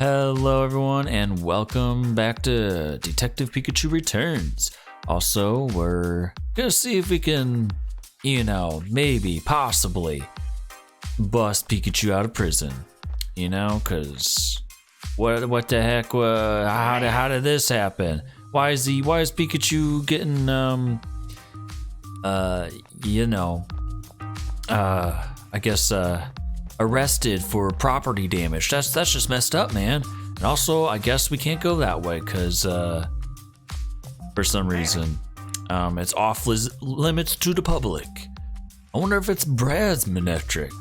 Hello everyone and welcome back to Detective Pikachu Returns. Also, we're gonna see if we can, maybe, possibly bust Pikachu out of prison. Cause what the heck, how did this happen? Why is Pikachu getting, arrested for property damage? That's just messed up, man. And also, I guess we can't go that way because for some reason it's off limits to the public. I wonder if it's Brad's Manectric.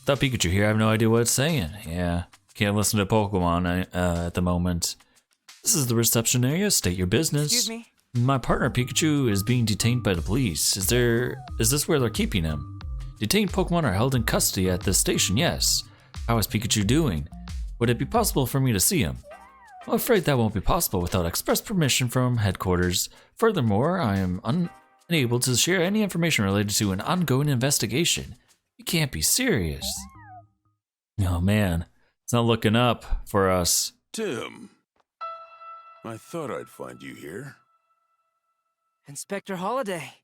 Without Pikachu here, I have no idea what it's saying. Yeah, can't listen to Pokemon at the moment. This is the reception area. State your business. Excuse me? My partner Pikachu is being detained by the police. Is this where they're keeping him? Detained Pokemon are held in custody at this station, yes. How is Pikachu doing? Would it be possible for me to see him? I'm afraid that won't be possible without express permission from headquarters. Furthermore, I am unable to share any information related to an ongoing investigation. You can't be serious. Oh man, it's not looking up for us. Tim, I thought I'd find you here. Inspector Holliday.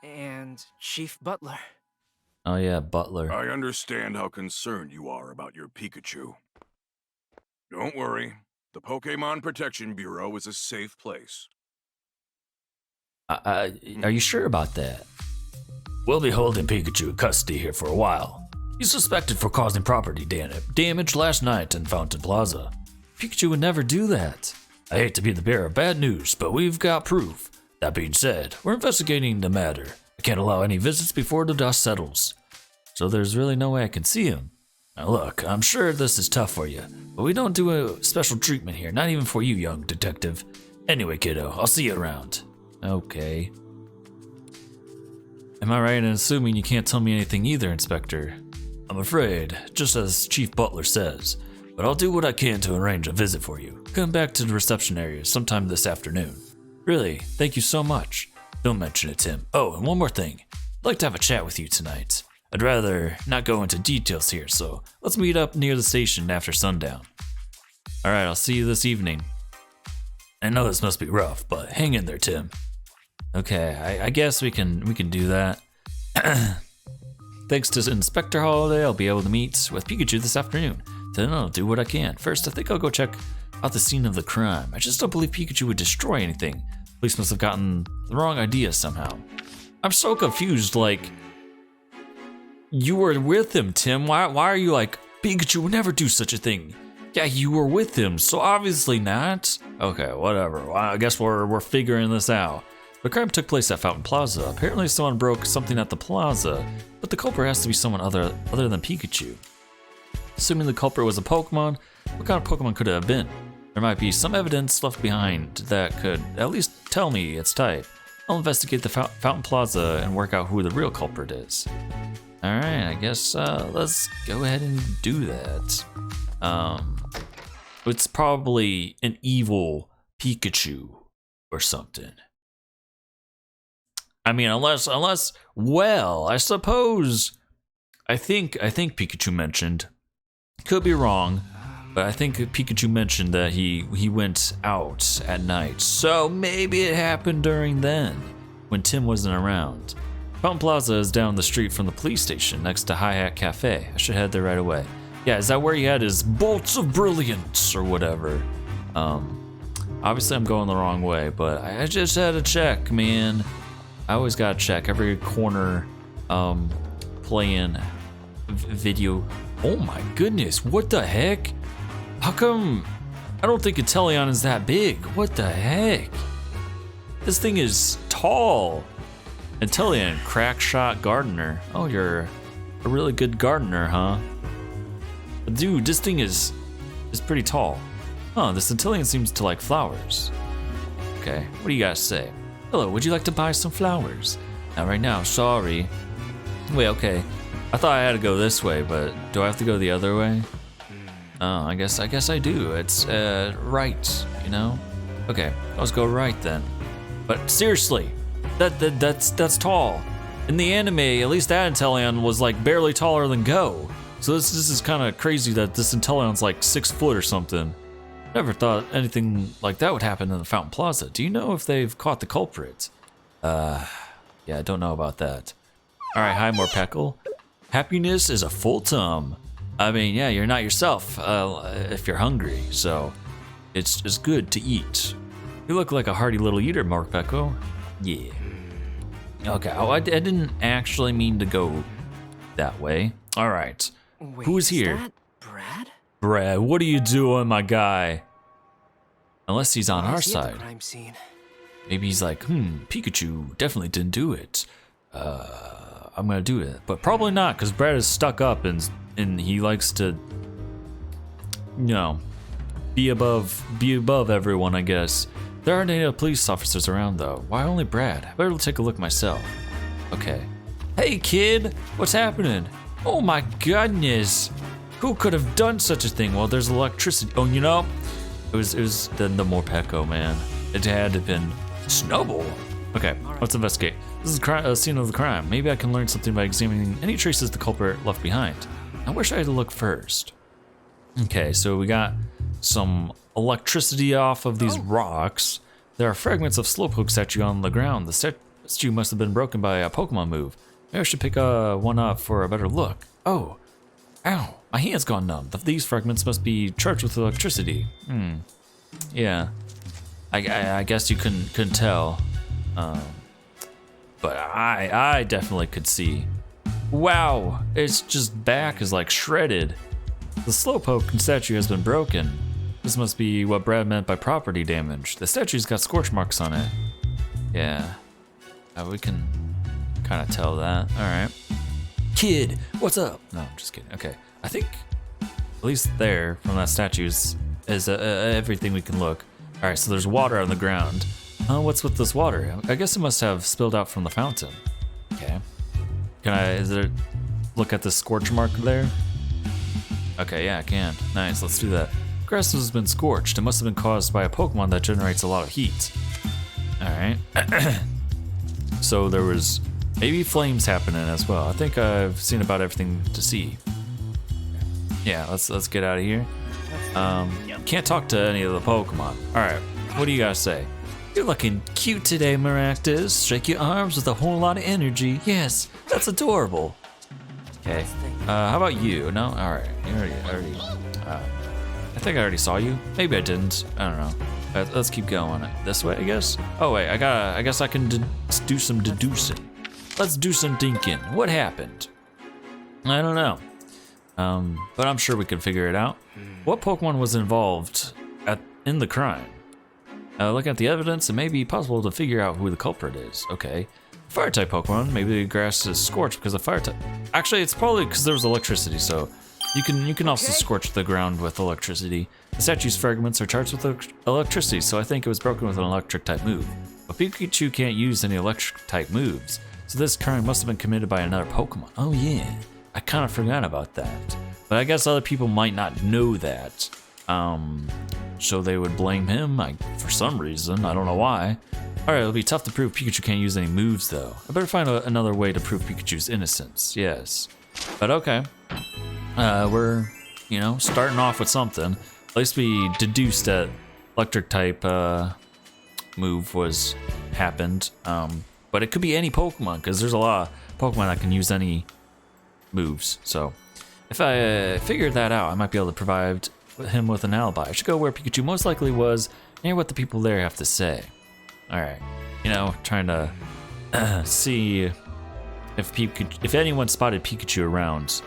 And Chief Butler. Oh yeah, Butler. I understand how concerned you are about your Pikachu. Don't worry, the Pokemon Protection Bureau is a safe place. Are you sure about that? We'll be holding Pikachu in custody here for a while. He's suspected for causing property damage last night in Fountain Plaza. Pikachu would never do that. I hate to be the bearer of bad news, but we've got proof. That being said, we're investigating the matter. I can't allow any visits before the dust settles. So there's really no way I can see him. Now look, I'm sure this is tough for you, but we don't do a special treatment here, not even for you, young detective. Anyway, kiddo, I'll see you around. Okay. Am I right in assuming you can't tell me anything either, Inspector? I'm afraid, just as Chief Butler says, but I'll do what I can to arrange a visit for you. Come back to the reception area sometime this afternoon. Really, thank you so much. Don't mention it, Tim. Oh, and one more thing. I'd like to have a chat with you tonight. I'd rather not go into details here, so let's meet up near the station after sundown. Alright, I'll see you this evening. I know this must be rough, but hang in there, Tim. Okay, I guess we can do that. Thanks to Inspector Holliday, I'll be able to meet with Pikachu this afternoon. Then I'll do what I can. First, I think I'll go check out the scene of the crime. I just don't believe Pikachu would destroy anything. Police must have gotten the wrong idea somehow. I'm so confused, like, you were with him, Tim. Why are you like, Pikachu would never do such a thing? Yeah, you were with him, so obviously not. Okay, whatever. Well, I guess we're figuring this out. The crime took place at Fountain Plaza. Apparently someone broke something at the plaza, but the culprit has to be someone other than Pikachu. Assuming the culprit was a Pokemon, what kind of Pokemon could it have been? There might be some evidence left behind that could at least tell me its type. I'll investigate the Fountain Plaza and work out who the real culprit is. Alright, I guess let's go ahead and do that. It's probably an evil Pikachu or something. I mean, unless, well, I suppose, I think Pikachu mentioned, could be wrong, but I think Pikachu mentioned that he went out at night. So maybe it happened during then, when Tim wasn't around. Fountain Plaza is down the street from the police station next to Hi Hat Cafe. I should head there right away. Yeah, is that where he had his bolts of brilliance or whatever? Obviously I'm going the wrong way, but I just had to check, man. I always gotta check every corner, playing video. Oh my goodness, what the heck? How come, I don't think Inteleon is that big. What the heck? This thing is tall. Inteleon, crack shot gardener. Oh, you're a really good gardener, huh? Dude, this thing is pretty tall. Huh, this Inteleon seems to like flowers. Okay, what do you guys say? Hello, would you like to buy some flowers? Not right now, sorry. Wait, okay. I thought I had to go this way, but do I have to go the other way? Oh, I guess I do. It's right, you know? Okay, let's go right then. But seriously, that's tall. In the anime, at least that Inteleon was like barely taller than Go. So this is kind of crazy that this Intellion's like 6 foot or something. Never thought anything like that would happen in the Fountain Plaza. Do you know if they've caught the culprit? Yeah, I don't know about that. All right, hi, Morpeckle. Happiness is a full tum. I mean, yeah, you're not yourself if you're hungry, so it's good to eat. You look like a hearty little eater, Morpeckle. Yeah. Okay, oh, I didn't actually mean to go that way. All right, Wait, who is here? That Brad? Brad, what are you doing, my guy? Unless he's on Why our is he at the side. crime scene? Maybe he's like, Pikachu definitely didn't do it. I'm gonna do it, but probably not, because Brad is stuck up and he likes to, you know, be above everyone, I guess. There aren't any police officers around though. Why only Brad? I better take a look myself. Okay. Hey kid, what's happening? Oh my goodness. Who could have done such a thing? Well, there's electricity. Oh, you know, it was the Morpeko, man. It had to have been Snowball. Okay, let's investigate. This is a scene of the crime. Maybe I can learn something by examining any traces the culprit left behind. Now, where should I look first? Okay, so we got some electricity off of these rocks. There are fragments of Slowpoke statue on the ground. The statue must have been broken by a Pokemon move. Maybe I should pick one up for a better look. Oh, ow, my hand's gone numb. These fragments must be charged with electricity. Yeah, I guess you couldn't tell. But I definitely could see. Wow, it's just back is like shredded. The Slowpoke statue has been broken. This must be what Brad meant by property damage. The statue's got scorch marks on it. Yeah, we can kind of tell that. All right. Kid, what's up? No, I'm just kidding. Okay, I think at least there from that statue is everything we can look. All right, so there's water on the ground. What's with this water? I guess it must have spilled out from the fountain. Okay. Is there, look at the scorch mark there? Okay, yeah, I can. Nice, let's do that. Grass has been scorched. It must have been caused by a Pokemon that generates a lot of heat. All right. So there was maybe flames happening as well. I think I've seen about everything to see. Yeah, let's get out of here. Can't talk to any of the Pokemon. All right, what do you guys say? You're looking cute today, Maractus. Shake your arms with a whole lot of energy. Yes, that's adorable. Okay. How about you? No? All right. You already. I think I already saw you. Maybe I didn't. I don't know. Let's keep going. This way, I guess. Oh wait, I guess I can do some deducing. Let's do some thinking. What happened? I don't know. But I'm sure we can figure it out. What Pokemon was involved in the crime? Looking at the evidence, it may be possible to figure out who the culprit is. Okay. Fire-type Pokemon. Maybe the grass is scorched because of fire-type. Actually, it's probably because there was electricity, so you can also scorch the ground with electricity. The statue's fragments are charged with electricity, so I think it was broken with an electric-type move. But Pikachu can't use any electric-type moves, so this crime must have been committed by another Pokemon. Oh yeah, I kind of forgot about that. But I guess other people might not know that. So they would blame him, for some reason. I don't know why. Alright, it'll be tough to prove Pikachu can't use any moves, though. I better find another way to prove Pikachu's innocence. Yes. But okay. We're, starting off with something. At least we deduced that electric-type move happened. But it could be any Pokemon, because there's a lot of Pokemon that can use any moves. So if I figured that out, I might be able to provide him with an alibi. I should go where Pikachu most likely was and hear what the people there have to say. Alright, trying to see if anyone spotted Pikachu around.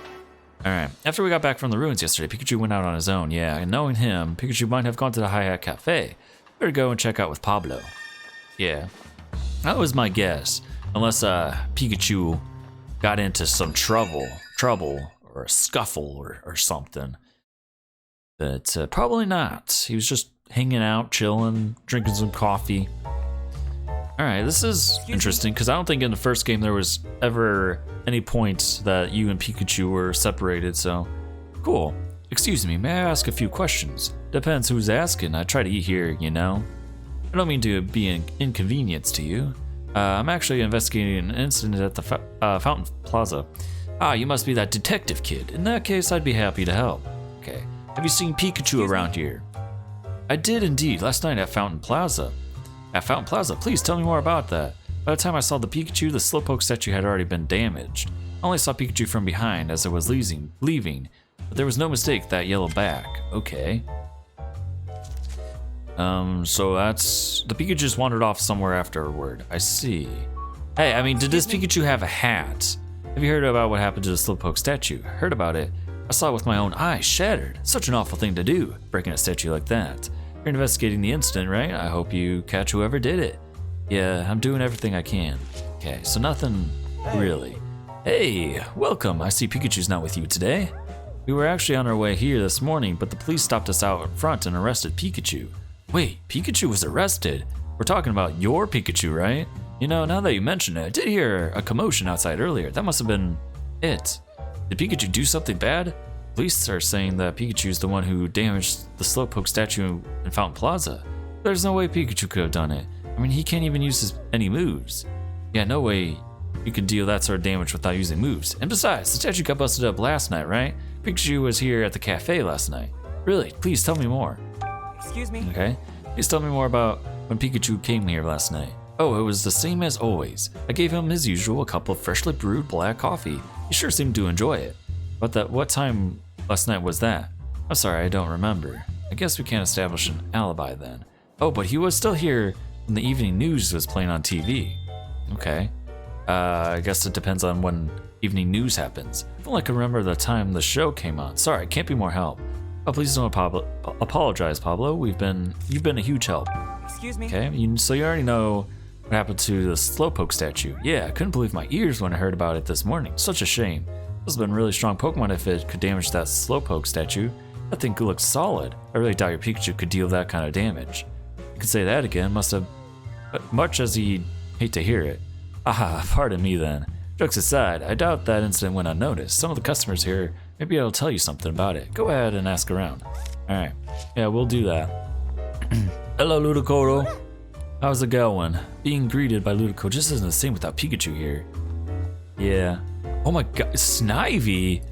Alright, after we got back from the ruins yesterday, Pikachu went out on his own. Yeah, and knowing him, Pikachu might have gone to the Hi-Hat Cafe. Better go and check out with Pablo. Yeah, that was my guess. Unless Pikachu got into some trouble or a scuffle or something. But probably not. He was just hanging out, chilling, drinking some coffee. Alright, this is interesting because I don't think in the first game there was ever any points that you and Pikachu were separated, so cool. Excuse me, may I ask a few questions? Depends who's asking. I try to eat here, I don't mean to be an inconvenience to you. I'm actually investigating an incident at the Fountain Plaza. Ah, you must be that detective kid. In that case, I'd be happy to help. Okay. Have you seen Pikachu around here? I did indeed, last night at Fountain Plaza. At Fountain Plaza, please tell me more about that. By the time I saw the Pikachu, the Slowpoke statue had already been damaged. I only saw Pikachu from behind as it was leaving, but there was no mistake, that yellow back. Okay. So that's... The Pikachu just wandered off somewhere afterward. I see. Hey, I mean, did this Pikachu have a hat? Have you heard about what happened to the Slowpoke statue? Heard about it. I saw it with my own eyes, shattered. Such an awful thing to do, breaking a statue like that. You're investigating the incident, right? I hope you catch whoever did it. Yeah, I'm doing everything I can. Okay, so nothing really. Hey, welcome. I see Pikachu's not with you today. We were actually on our way here this morning, but the police stopped us out front and arrested Pikachu. Wait, Pikachu was arrested? We're talking about your Pikachu, right? You know, now that you mention it, I did hear a commotion outside earlier. That must have been it. Did Pikachu do something bad? Police are saying that Pikachu's the one who damaged the Slowpoke statue in Fountain Plaza. There's no way Pikachu could have done it. I mean, he can't even use any moves. Yeah, no way you could deal that sort of damage without using moves. And besides, the statue got busted up last night, right? Pikachu was here at the cafe last night. Really? Please tell me more. Excuse me? Okay. Please tell me more about when Pikachu came here last night. Oh, it was the same as always. I gave him, as usual, a cup of freshly brewed black coffee. He sure seemed to enjoy it. But what time last night was that? I'm sorry, I don't remember. I guess we can't establish an alibi then. Oh, but he was still here when the evening news was playing on TV. Okay. I guess it depends on when evening news happens. I don't like to remember the time the show came on. Sorry, can't be more help. Oh, please don't apologize, Pablo. You've been a huge help. Excuse me? Okay, so you already know what happened to the Slowpoke statue. Yeah, I couldn't believe my ears when I heard about it this morning. Such a shame. This has been a really strong Pokemon if it could damage that Slowpoke statue. That thing looks solid. I really doubt your Pikachu could deal that kind of damage. You could say that again, must have... Much as he'd hate to hear it. Ah, pardon me then. Jokes aside, I doubt that incident went unnoticed. Some of the customers here may be able to tell you something about it. Go ahead and ask around. Alright, yeah, we'll do that. Hello, Ludicolo. How's it going? Being greeted by Ludico just isn't the same without Pikachu here. Yeah. Oh my god, Snivy!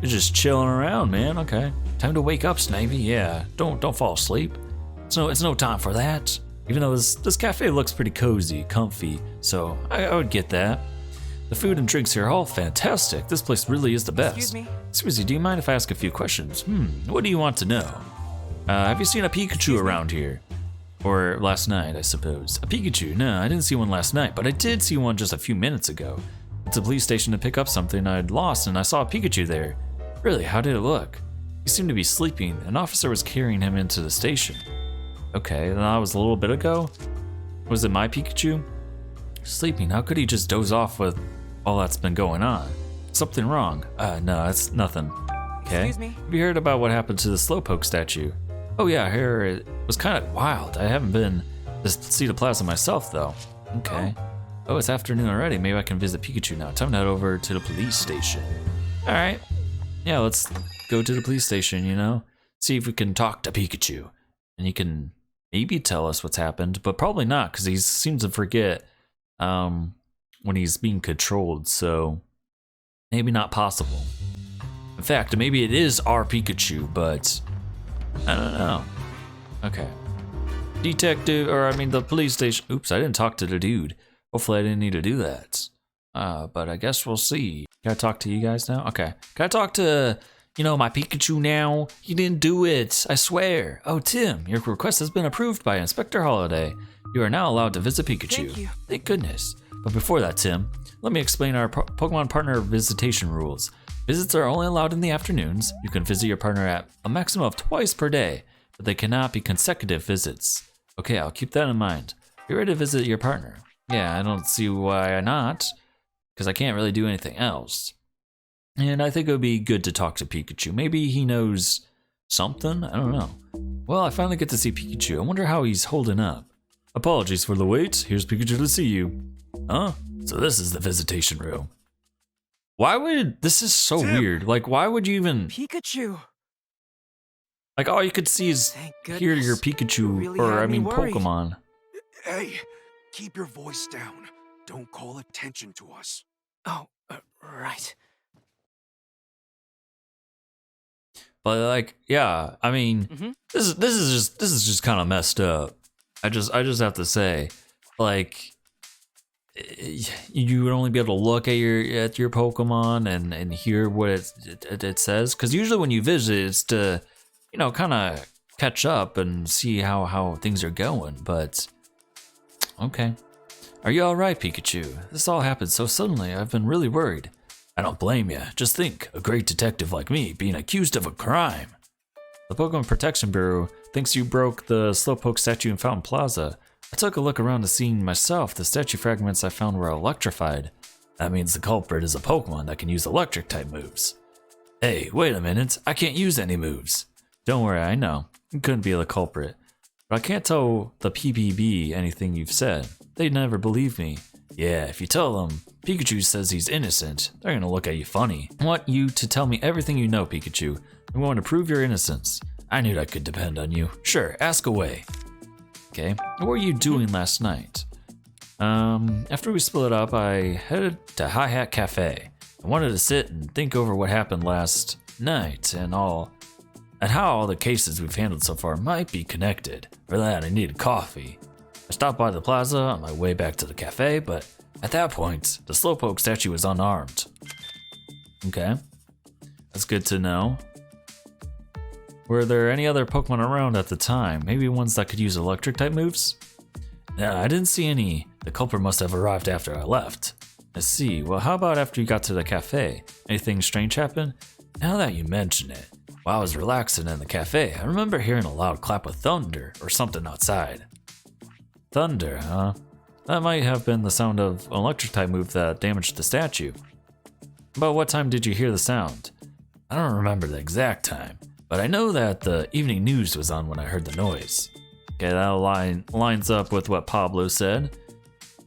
You're just chilling around, man. Okay. Time to wake up, Snivy. Yeah. Don't fall asleep. It's no time for that. Even though this cafe looks pretty cozy, comfy, so I would get that. The food and drinks here are all fantastic. This place really is the best. Excuse me? Excuse me, do you mind if I ask a few questions? What do you want to know? Have you seen a Pikachu around here? Or last night, I suppose. A Pikachu? No, I didn't see one last night, but I did see one just a few minutes ago. It's a police station to pick up something I'd lost, and I saw a Pikachu there. Really, how did it look? He seemed to be sleeping. An officer was carrying him into the station. Okay, that was a little bit ago? Was it my Pikachu? Sleeping, how could he just doze off with all that's been going on? Something wrong? No, it's nothing. Okay. Excuse me? Have you heard about what happened to the Slowpoke statue? Oh yeah, I hear it was kind of wild. I haven't been to see the plaza myself though. Okay. Oh, it's afternoon already. Maybe I can visit Pikachu now. Time to head over to the police station. Alright. Yeah, let's go to the police station, you know? See if we can talk to Pikachu. And he can maybe tell us what's happened, but probably not, because he seems to forget when he's being controlled, so maybe not possible. In fact, maybe it is our Pikachu, but I don't know. Okay. The police station. Oops, I didn't talk to the dude. Hopefully I didn't need to do that. But I guess we'll see. Can I talk to you guys now? Okay. Can I talk to, my Pikachu now? He didn't do it, I swear. Oh, Tim, your request has been approved by Inspector Holiday. You are now allowed to visit Pikachu. Thank you. Thank goodness. But before that, Tim, let me explain our Pokemon partner visitation rules. Visits are only allowed in the afternoons. You can visit your partner at a maximum of twice per day, but they cannot be consecutive visits. Okay, I'll keep that in mind. Be ready to visit your partner. Yeah, I don't see why not, because I can't really do anything else. And I think it would be good to talk to Pikachu. Maybe he knows something? I don't know. Well, I finally get to see Pikachu. I wonder how he's holding up. Apologies for the wait. Here's Pikachu to see you. Huh? So this is the visitation room. Why would... This is so Tim. weird. Like, why would you even... Pikachu! Like, all you could see is Thank hear goodness. your Pikachu, You really had me worried. Pokemon. Hey, keep your voice down. Don't call attention to us. Oh, right. But like, yeah, I mean, this is just kind of messed up. I just have to say, like, you would only be able to look at your Pokemon and hear what it says, because usually when you visit, it's to, you know, kind of catch up and see how things are going. But okay, are you all right, Pikachu? This all happened so suddenly. I've been really worried. I don't blame you. Just think, a great detective like me being accused of a crime. The Pokemon Protection Bureau thinks you broke the Slowpoke statue in Fountain Plaza. I took a look around the scene myself. The statue fragments I found were electrified. That means the culprit is a Pokemon that can use electric type moves. Hey, wait a minute. I can't use any moves. Don't worry, I know. You couldn't be the culprit. But I can't tell the PPB anything you've said. They'd never believe me. Yeah, if you tell them Pikachu says he's innocent, they're gonna look at you funny. I want you to tell me everything you know, Pikachu. I'm going to prove your innocence. I knew I could depend on you. Sure, ask away. Okay, what were you doing last night? After we split up, I headed to Hi Hat Cafe. I wanted to sit and think over what happened last night and how all the cases we've handled so far might be connected. For that, I needed coffee. I stopped by the plaza on my way back to the cafe, but at that point, the Slowpoke statue was unarmed. Okay, that's good to know. Were there any other Pokemon around at the time? Maybe ones that could use electric type moves? No, I didn't see any. The culprit must have arrived after I left. I see. Well, how about after you got to the cafe? Anything strange happen? Now that you mention it, while I was relaxing in the cafe, I remember hearing a loud clap of thunder or something outside. Thunder, huh? That might have been the sound of an electric type move that damaged the statue. But what time did you hear the sound? I don't remember the exact time, but I know that the evening news was on when I heard the noise. Okay, that lines up with what Pablo said.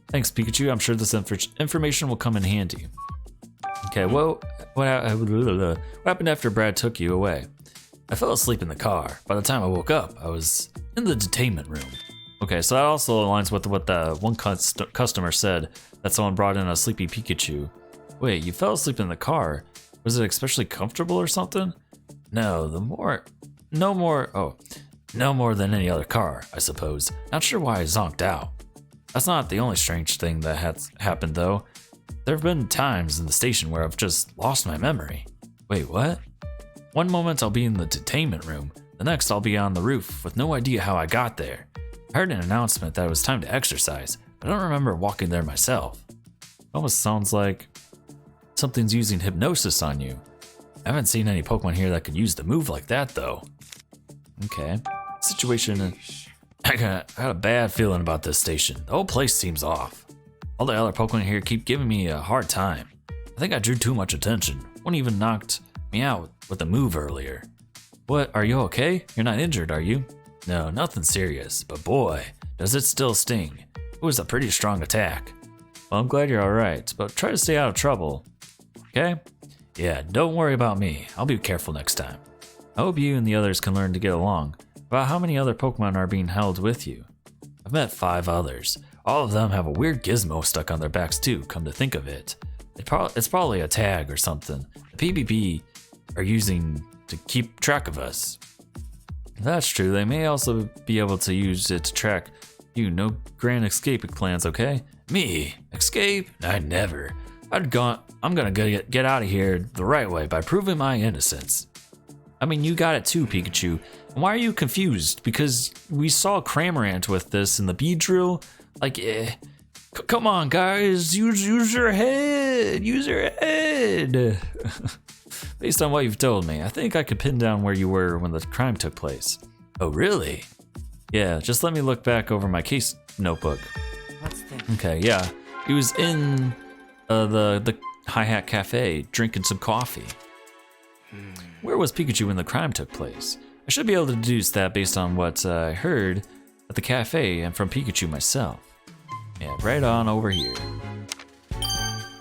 Thanks, Pikachu. I'm sure this information will come in handy. Okay, well, what happened after Brad took you away? I fell asleep in the car. By the time I woke up, I was in the detainment room. Okay, so that also aligns with what the one customer said, that someone brought in a sleepy Pikachu. Wait, you fell asleep in the car? Was it especially comfortable or something? No more than any other car, I suppose. Not sure why I zonked out. That's not the only strange thing that has happened though. There have been times in the station where I've just lost my memory. Wait, what? One moment I'll be in the detainment room, the next I'll be on the roof with no idea how I got there. I heard an announcement that it was time to exercise, but I don't remember walking there myself. It almost sounds like something's using hypnosis on you. I haven't seen any Pokemon here that could use the move like that though. Okay. Situation. I got a bad feeling about this station. The whole place seems off. All the other Pokemon here keep giving me a hard time. I think I drew too much attention. One even knocked me out with a move earlier. What, are you okay? You're not injured, are you? No, nothing serious, but boy, does it still sting. It was a pretty strong attack. Well, I'm glad you're alright, but try to stay out of trouble. Okay? Yeah, don't worry about me. I'll be careful next time. I hope you and the others can learn to get along. About how many other Pokemon are being held with you? I've met 5 others. All of them have a weird gizmo stuck on their backs too, come to think of it. It's probably a tag or something the PvP are using to keep track of us. If that's true, they may also be able to use it to track you. No grand escaping plans, okay? Me? Escape? I never. I'm gonna get out of here the right way by proving my innocence. I mean, you got it too, Pikachu. And why are you confused? Because we saw Cramorant with this in the Beedrill. Like, come on, guys, use your head. Use your head. Based on what you've told me, I think I could pin down where you were when the crime took place. Oh, really? Yeah, just let me look back over my case notebook. Let's think. Okay, yeah. He was in the Hi Hat Cafe drinking some coffee. Where was Pikachu when the crime took place? I should be able to deduce that based on what I heard at the cafe and from Pikachu myself. Yeah, right on over here.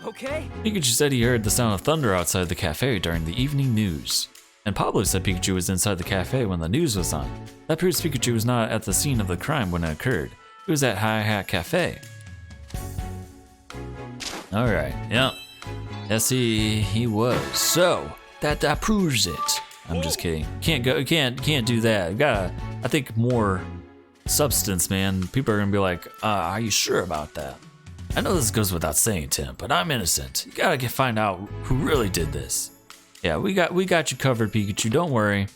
Okay. Pikachu said he heard the sound of thunder outside the cafe during the evening news. And Pablo said Pikachu was inside the cafe when the news was on. That proves Pikachu was not at the scene of the crime when it occurred. He was at Hi Hat Cafe. Alright, yeah. Yes, he was. So, that proves it. I'm just kidding. Can't go. Can't do that. You gotta. I think more substance, man. People are gonna be like, "Are you sure about that?" I know this goes without saying, Tim, but I'm innocent. You gotta find out who really did this. Yeah, we got you covered, Pikachu. Don't worry.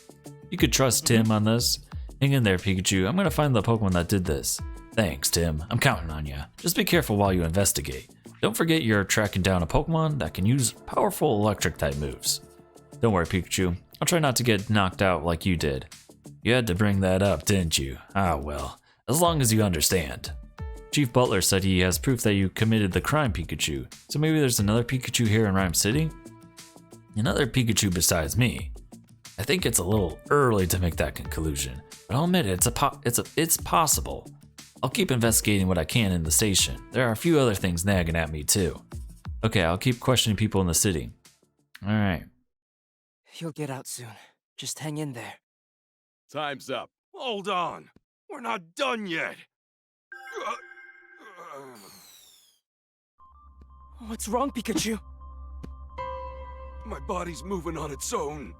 You could trust Tim on this. Hang in there, Pikachu. I'm gonna find the Pokemon that did this. Thanks, Tim. I'm counting on you. Just be careful while you investigate. Don't forget you're tracking down a Pokemon that can use powerful electric type moves. Don't worry, Pikachu. I'll try not to get knocked out like you did. You had to bring that up, didn't you? Ah, well. As long as you understand. Chief Butler said he has proof that you committed the crime, Pikachu. So maybe there's another Pikachu here in Rhyme City? Another Pikachu besides me. I think it's a little early to make that conclusion, but I'll admit it's possible. I'll keep investigating what I can in the station. There are a few other things nagging at me too. Okay, I'll keep questioning people in the city. Alright. You'll get out soon. Just hang in there. Time's up. Hold on. We're not done yet. What's wrong, Pikachu? My body's moving on its own.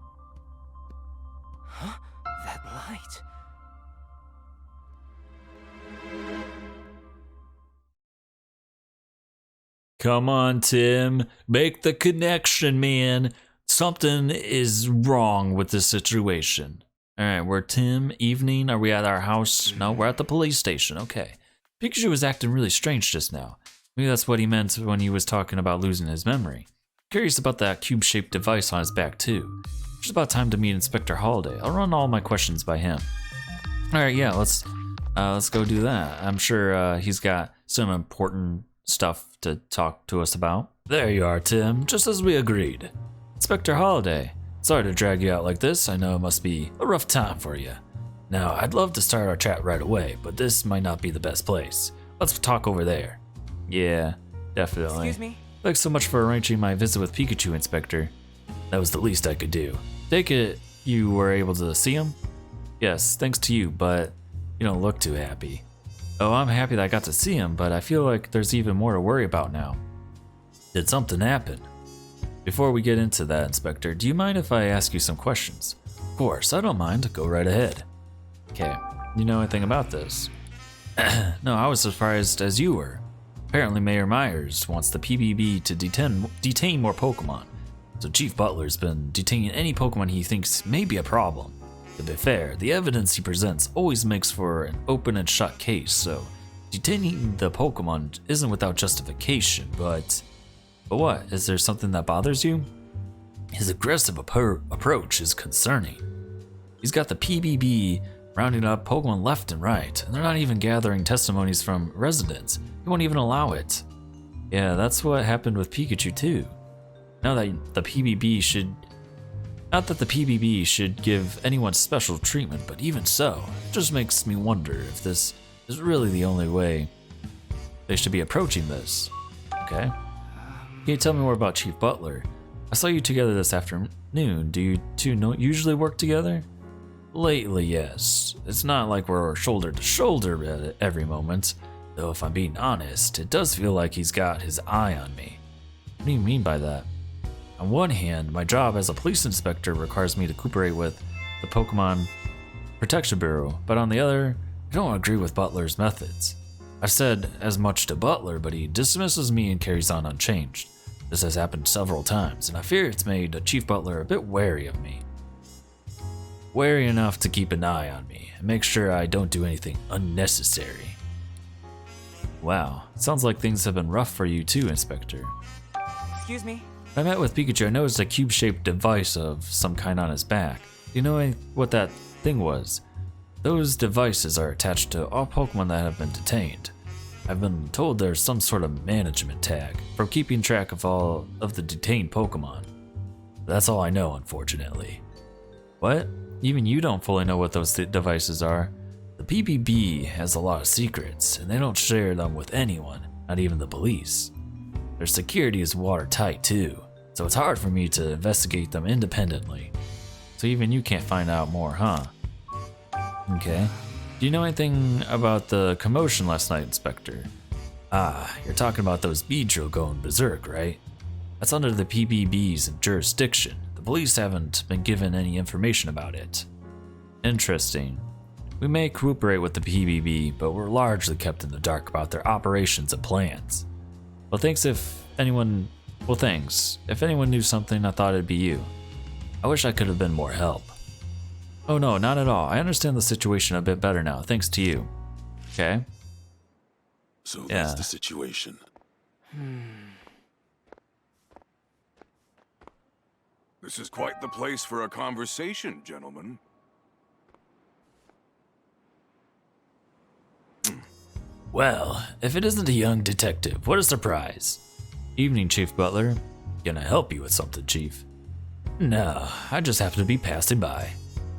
Huh? That light. Come on, Tim. Make the connection, man. Something is wrong with this situation. Alright, we're Tim, evening. Are we at our house? No, we're at the police station. Okay. Pikachu was acting really strange just now. Maybe that's what he meant when he was talking about losing his memory. Curious about that cube-shaped device on his back too. It's about time to meet Inspector Holiday. I'll run all my questions by him. Alright, yeah, let's go do that. I'm sure he's got some important stuff to talk to us about. There you are, Tim, just as we agreed. Inspector Holiday, sorry to drag you out like this. I know it must be a rough time for you. Now, I'd love to start our chat right away, but this might not be the best place. Let's talk over there. Yeah, definitely. Excuse me? Thanks so much for arranging my visit with Pikachu, Inspector. That was the least I could do. Take it you were able to see him? Yes, thanks to you, but you don't look too happy. Oh, I'm happy that I got to see him, but I feel like there's even more to worry about now. Did something happen? Before we get into that, Inspector, do you mind if I ask you some questions? Of course, I don't mind. Go right ahead. Okay, you know anything about this? No, I was surprised as you were. Apparently Mayor Myers wants the PBB to detain more Pokemon. So Chief Butler's been detaining any Pokemon he thinks may be a problem. To be fair, the evidence he presents always makes for an open and shut case, so detaining the Pokemon isn't without justification, but what? Is there something that bothers you? His aggressive approach is concerning. He's got the PBB rounding up Pokemon left and right, and they're not even gathering testimonies from residents. He won't even allow it. Yeah, that's what happened with Pikachu too. Now that the PBB should... Not that the PBB should give anyone special treatment, but even so, it just makes me wonder if this is really the only way they should be approaching this. Okay. Can you tell me more about Chief Butler? I saw you together this afternoon. Do you two usually work together? Lately, yes. It's not like we're shoulder to shoulder at every moment, though if I'm being honest, it does feel like he's got his eye on me. What do you mean by that? On one hand, my job as a police inspector requires me to cooperate with the Pokemon Protection Bureau, but on the other, I don't agree with Butler's methods. I've said as much to Butler, but he dismisses me and carries on unchanged. This has happened several times, and I fear it's made Chief Butler a bit wary of me. Wary enough to keep an eye on me and make sure I don't do anything unnecessary. Wow, sounds like things have been rough for you too, Inspector. Excuse me? When I met with Pikachu, I noticed a cube-shaped device of some kind on his back. Do you know what that thing was? Those devices are attached to all Pokemon that have been detained. I've been told there's some sort of management tag for keeping track of all of the detained Pokemon. That's all I know, unfortunately. What? Even you don't fully know what those devices are. The PBB has a lot of secrets, and they don't share them with anyone, not even the police. Their security is watertight too, so it's hard for me to investigate them independently. So even you can't find out more, huh? Okay. Do you know anything about the commotion last night, Inspector? Ah, you're talking about those Beedrill going berserk, right? That's under the PBB's jurisdiction. The The police haven't been given any information about it. Interesting. We may cooperate with the PBB, but we're largely kept in the dark about their operations and plans. Well, thanks. If anyone knew something, I thought it'd be you. I wish I could have been more help. Oh no, not at all. I understand the situation a bit better now, thanks to you. Okay. So that's the situation. This is quite the place for a conversation, gentlemen. Well, if it isn't a young detective, what a surprise. Evening, Chief Butler. Can I help you with something, Chief? No, I just happen to be passing by.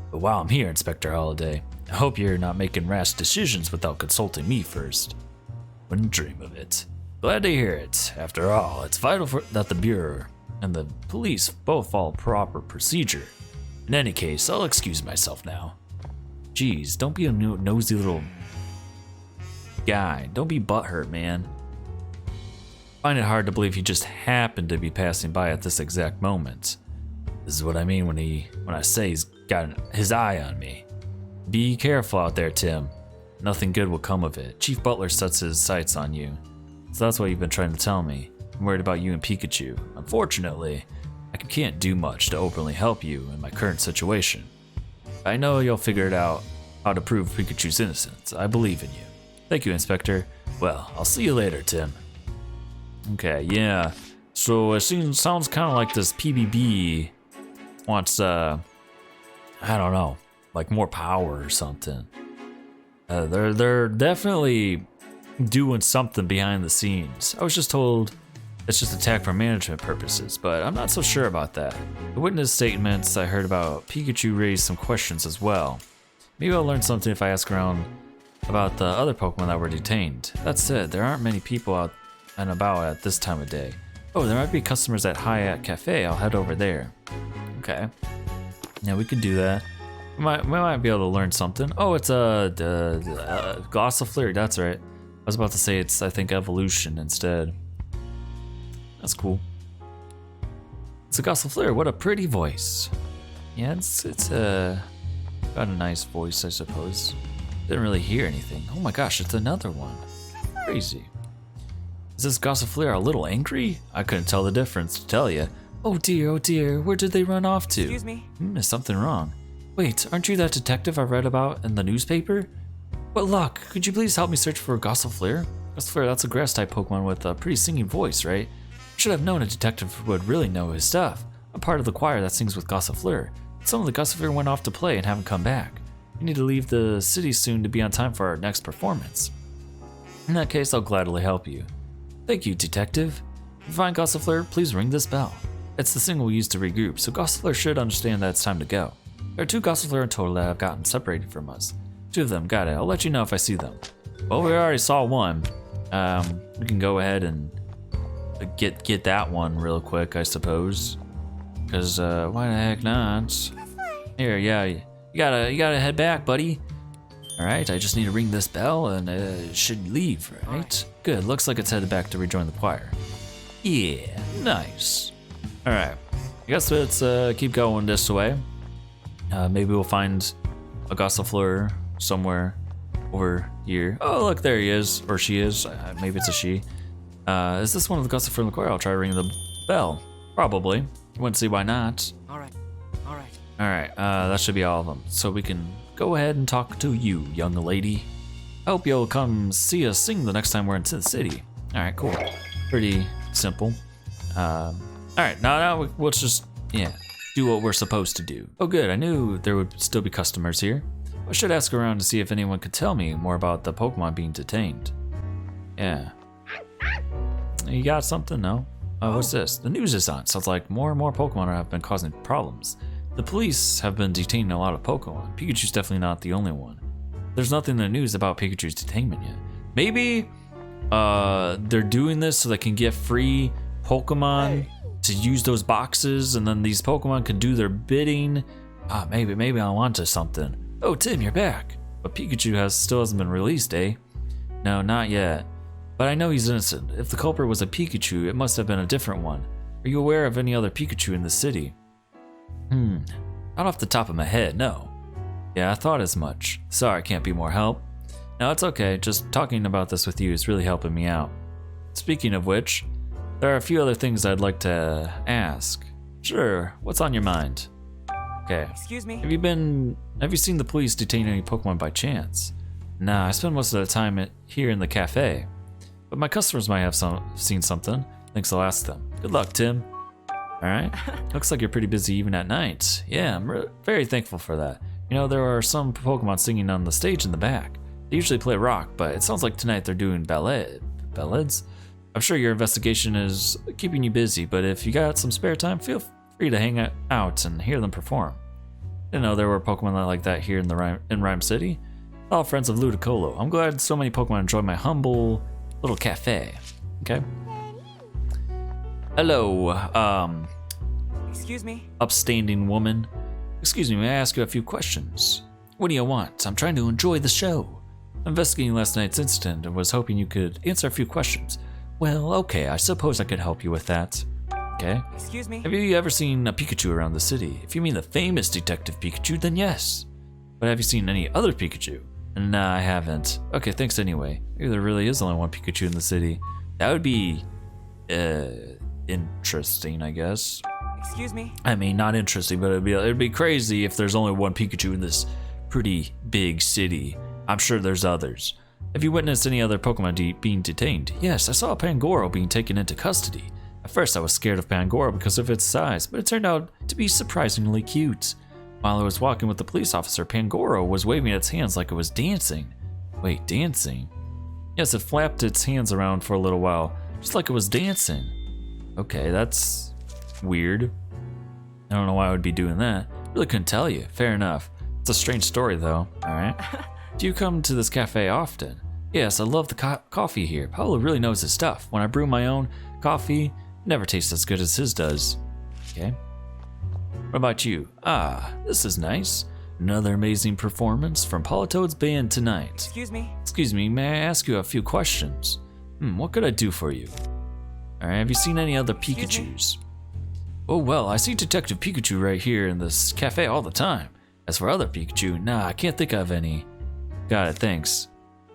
But while I'm here, Inspector Holliday, I hope you're not making rash decisions without consulting me first. Wouldn't dream of it. Glad to hear it. After all, it's vital that the Bureau and the police both follow proper procedure. In any case, I'll excuse myself now. Geez, don't be a nosy little guy. Don't be butthurt, man. Find it hard to believe he just happened to be passing by at this exact moment. This is what I mean when I say he's got his eye on me. Be careful out there, Tim. Nothing good will come of it. Chief Butler sets his sights on you. So that's what you've been trying to tell me. I'm worried about you and Pikachu. Unfortunately, I can't do much to openly help you in my current situation. I know you'll figure it out how to prove Pikachu's innocence. I believe in you. Thank you, Inspector. Well, I'll see you later, Tim. Okay, yeah. So it sounds kind of like this PBB wants, I don't know, like more power or something. They're definitely doing something behind the scenes. I was just told it's just attack for management purposes, but I'm not so sure about that. The witness statements I heard about Pikachu raised some questions as well. Maybe I'll learn something if I ask around about the other Pokemon that were detained. That said, there aren't many people out and about at this time of day. Oh, there might be customers at Hyatt Cafe. I'll head over there. Okay. Yeah, we could do that. We might be able to learn something. Oh, it's a Gossifleur. That's right. I was about to say it's, I think, evolution instead. That's cool. It's a Gossifleur. What a pretty voice. Yeah, it's got a nice voice, I suppose. Didn't really hear anything. Oh my gosh, it's another one. Crazy. Is this Gossifleur a little angry? I couldn't tell the difference, to tell you. Oh dear, where did they run off to? Excuse me? Is something wrong? Wait, aren't you that detective I read about in the newspaper? What luck, could you please help me search for Gossifleur? Gossifleur, that's a grass-type Pokemon with a pretty singing voice, right? I should have known a detective who would really know his stuff. I'm part of the choir that sings with Gossifleur. Some of the Gossifleur went off to play and haven't come back. We need to leave the city soon to be on time for our next performance. In that case, I'll gladly help you. Thank you, detective. If you find Gossifleur, please ring this bell. It's the signal we use to regroup, so Gossifleur should understand that it's time to go. There are 2 Gossifleur in total that have gotten separated from us. 2 of them, got it. I'll let you know if I see them. Well, we already saw one. We can go ahead and get that one real quick, I suppose. Cause why the heck not? Here, yeah, you gotta head back, buddy. All right, I just need to ring this bell and it should leave, right? Good. Looks like it's headed back to rejoin the choir. Yeah, nice. All right, I guess let's keep going this way. Maybe we'll find a Gossifleur somewhere over here. Oh, look, there he is, or she is. Maybe it's a she. Is this one of the Gossifleur in the choir? I'll try ringing the bell. Probably. Wouldn't see why not. All right. That should be all of them. So we can go ahead and talk to you, young lady. I hope you'll come see us sing the next time we're into the city. All right, cool. Pretty simple. All right, now let's just, do what we're supposed to do. Oh, good. I knew there would still be customers here. I should ask around to see if anyone could tell me more about the Pokemon being detained. Yeah. You got something? No? What's this? The news is on. Sounds like more and more Pokemon have been causing problems. The police have been detaining a lot of Pokemon. Pikachu's definitely not the only one. There's nothing in the news about Pikachu's detainment yet. Maybe they're doing this so they can get free Pokemon to use those boxes, and then these Pokemon can do their bidding. Maybe I'm onto something. Oh, Tim, you're back. But Pikachu still hasn't been released, eh? No, not yet. But I know he's innocent. If the culprit was a Pikachu, it must have been a different one. Are you aware of any other Pikachu in the city? Not off the top of my head, no. Yeah, I thought as much. Sorry I can't be more help. No, it's okay, just talking about this with you is really helping me out. Speaking of which, there are a few other things I'd like to ask. Sure, what's on your mind? Okay. Excuse me? Have you seen the police detain any Pokemon by chance? Nah, I spend most of the time here in the cafe. But my customers might have seen something. Thinks I'll ask them. Good luck, Tim. Alright. Looks like you're pretty busy even at night. Yeah, I'm very thankful for that. You know, there are some Pokemon singing on the stage in the back. They usually play rock, but it sounds like tonight they're doing ballads? I'm sure your investigation is keeping you busy, but if you got some spare time, feel free to hang out and hear them perform. Didn't know there were Pokemon like that here in Rhyme City. All friends of Ludicolo. I'm glad so many Pokemon enjoy my humble little cafe. Okay. Hello, Excuse me? upstanding woman. Excuse me, may I ask you a few questions? What do you want? I'm trying to enjoy the show. I'm investigating last night's incident and was hoping you could answer a few questions. Well, okay, I suppose I could help you with that. Okay. Excuse me? Have you ever seen a Pikachu around the city? If you mean the famous Detective Pikachu, then yes. But have you seen any other Pikachu? Nah, I haven't. Okay, thanks anyway. Maybe there really is only one Pikachu in the city. That would be, interesting, I guess. Excuse me? I mean, not interesting, but it'd be crazy if there's only one Pikachu in this pretty big city. I'm sure there's others. Have you witnessed any other Pokemon being detained? Yes, I saw a Pangoro being taken into custody. At first I was scared of Pangoro because of its size, but it turned out to be surprisingly cute. While I was walking with the police officer, Pangoro was waving its hands like it was dancing. Wait, dancing? Yes, it flapped its hands around for a little while, just like it was dancing. Okay, that's weird. I don't know why I would be doing that. Really couldn't tell you. Fair enough. It's a strange story though, alright? Do you come to this cafe often? Yes, I love the coffee here. Paolo really knows his stuff. When I brew my own coffee, it never tastes as good as his does. Okay. What about you? Ah, this is nice. Another amazing performance from Politoad's band tonight. Excuse me? Excuse me, may I ask you a few questions? What could I do for you? Alright, have you seen any other Pikachus? Oh well, I see Detective Pikachu right here in this cafe all the time. As for other Pikachu, nah, I can't think of any. Got it, thanks.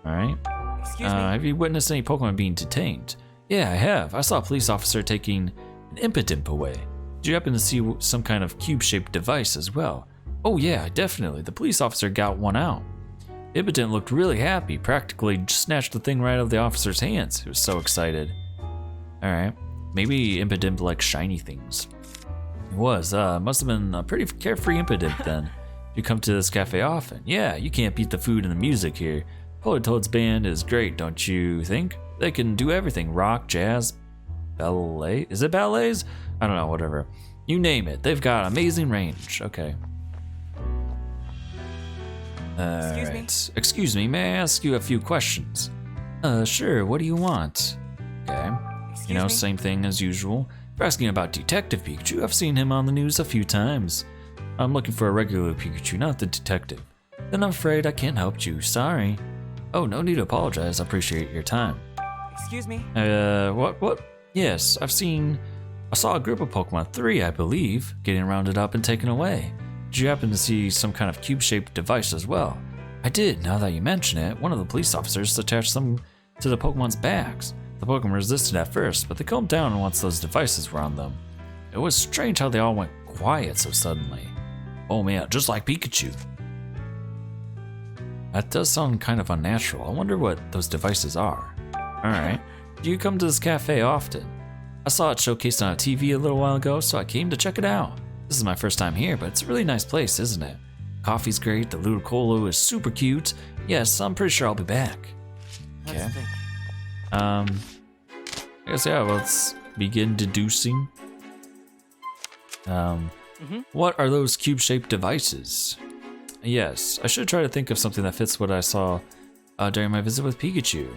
Alright. Excuse me? Have you witnessed any Pokemon being detained? Yeah, I have. I saw a police officer taking an Impidimp away. Did you happen to see some kind of cube-shaped device as well? Oh yeah, definitely. The police officer got one out. Impidimp looked really happy, practically snatched the thing right out of the officer's hands. He was so excited. Alright. Maybe Impidimp likes shiny things. It was. Must have been a pretty carefree Impidimp then. You come to this cafe often. Yeah, you can't beat the food and the music here. Politoad's band is great, don't you think? They can do everything. Rock, jazz, ballet. Is it ballets? I don't know, whatever. You name it. They've got amazing range. Okay. Excuse me? Excuse me, may I ask you a few questions? Sure, what do you want? Okay. Excuse You know, me? same thing as usual. If you're asking about Detective Pikachu, I've seen him on the news a few times. I'm looking for a regular Pikachu, not the detective. Then I'm afraid I can't help you, sorry. Oh, no need to apologize, I appreciate your time. Excuse me? What? Yes, I saw a group of Pokemon, 3 I believe, getting rounded up and taken away. Did you happen to see some kind of cube-shaped device as well? I did, now that you mention it. One of the police officers attached some to the Pokemon's backs. The Pokemon resisted at first, but they calmed down once those devices were on them. It was strange how they all went quiet so suddenly. Oh man, just like Pikachu. That does sound kind of unnatural. I wonder what those devices are. Alright. Do you come to this cafe often? I saw it showcased on a TV a little while ago, so I came to check it out. This is my first time here, but it's a really nice place, isn't it? Coffee's great, the Ludicolo is super cute. Yes, I'm pretty sure I'll be back. Let's Okay. think. I guess, yeah, let's begin deducing. What are those cube-shaped devices? Yes, I should try to think of something that fits what I saw during my visit with Pikachu.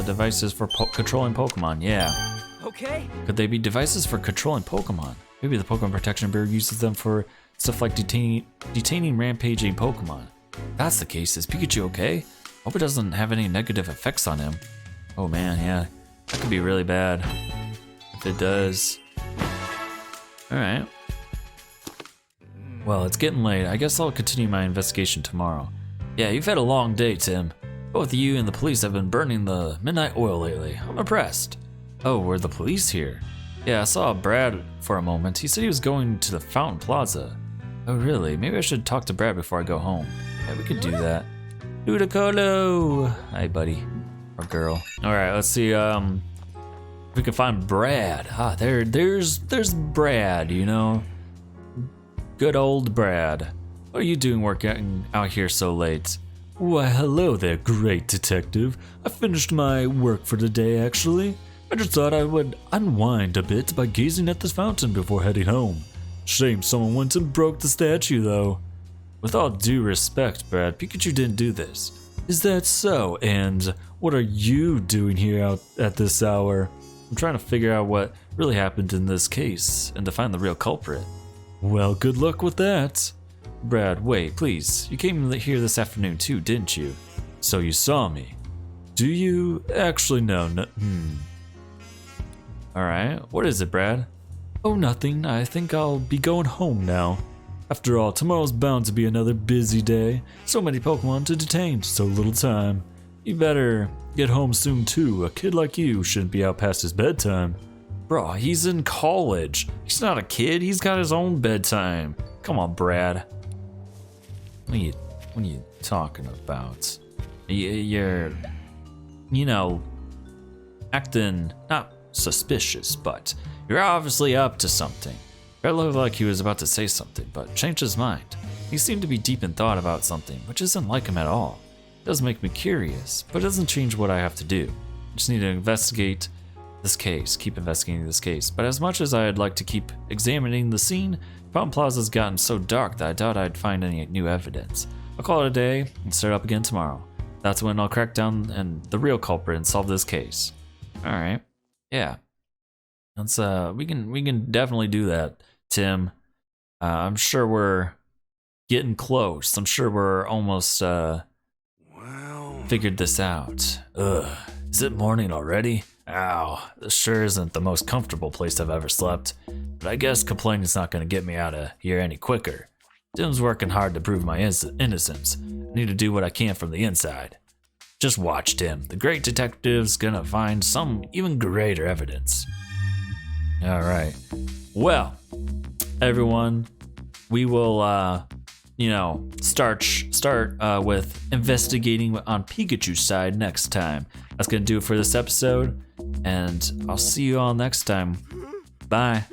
Devices for controlling Pokemon, yeah. Okay. Could they be devices for controlling Pokemon? Maybe the Pokemon Protection Bureau uses them for stuff like detaining rampaging Pokemon. If that's the case, is Pikachu okay? Hope it doesn't have any negative effects on him. Oh man, yeah. That could be really bad. If it does. Alright. Well, it's getting late. I guess I'll continue my investigation tomorrow. Yeah, you've had a long day, Tim. Both you and the police have been burning the midnight oil lately. I'm impressed. Oh, were the police here? Yeah, I saw Brad for a moment. He said he was going to the Fountain Plaza. Oh, really? Maybe I should talk to Brad before I go home. Yeah, we could do that. Ludicolo! Hi, buddy. Or girl. Alright, let's see, if we can find Brad. Ah, there's Brad, you know? Good old Brad. What are you doing working out here so late? Why, hello there, great detective. I finished my work for the day, actually. I just thought I would unwind a bit by gazing at this fountain before heading home. Shame someone went and broke the statue, though. With all due respect, Brad, Pikachu didn't do this. Is that so? And what are you doing here out at this hour? I'm trying to figure out what really happened in this case and to find the real culprit. Well, good luck with that. Brad, wait, please. You came here this afternoon too, didn't you? So you saw me. Do you? Actually, no. Alright, what is it, Brad? Oh, nothing. I think I'll be going home now. After all, tomorrow's bound to be another busy day. So many Pokemon to detain, so little time. You better get home soon too. A kid like you shouldn't be out past his bedtime. Bro, he's in college. He's not a kid, he's got his own bedtime. Come on, Brad. What are you talking about? You're, you know, acting not suspicious, but you're obviously up to something. Brad looked like he was about to say something, but changed his mind. He seemed to be deep in thought about something, which isn't like him at all. It does make me curious, but it doesn't change what I have to do. I just need to investigate this case, keep investigating this case. But as much as I'd like to keep examining the scene, Fountain Plaza's gotten so dark that I doubt I'd find any new evidence. I'll call it a day and start up again tomorrow. That's when I'll crack down on the real culprit and solve this case. Alright. Yeah. Let's we can definitely do that, Tim. I'm sure we're getting close. I'm sure we're almost figured this out. Ugh. Is it morning already? Ow, this sure isn't the most comfortable place I've ever slept, but I guess complaining's not gonna get me out of here any quicker. Tim's working hard to prove my innocence. I need to do what I can from the inside. Just watch, Tim. The great detective's gonna find some even greater evidence. Alright. Well, everyone, we will, start with investigating on Pikachu's side next time. That's gonna do it for this episode, and I'll see you all next time. Bye.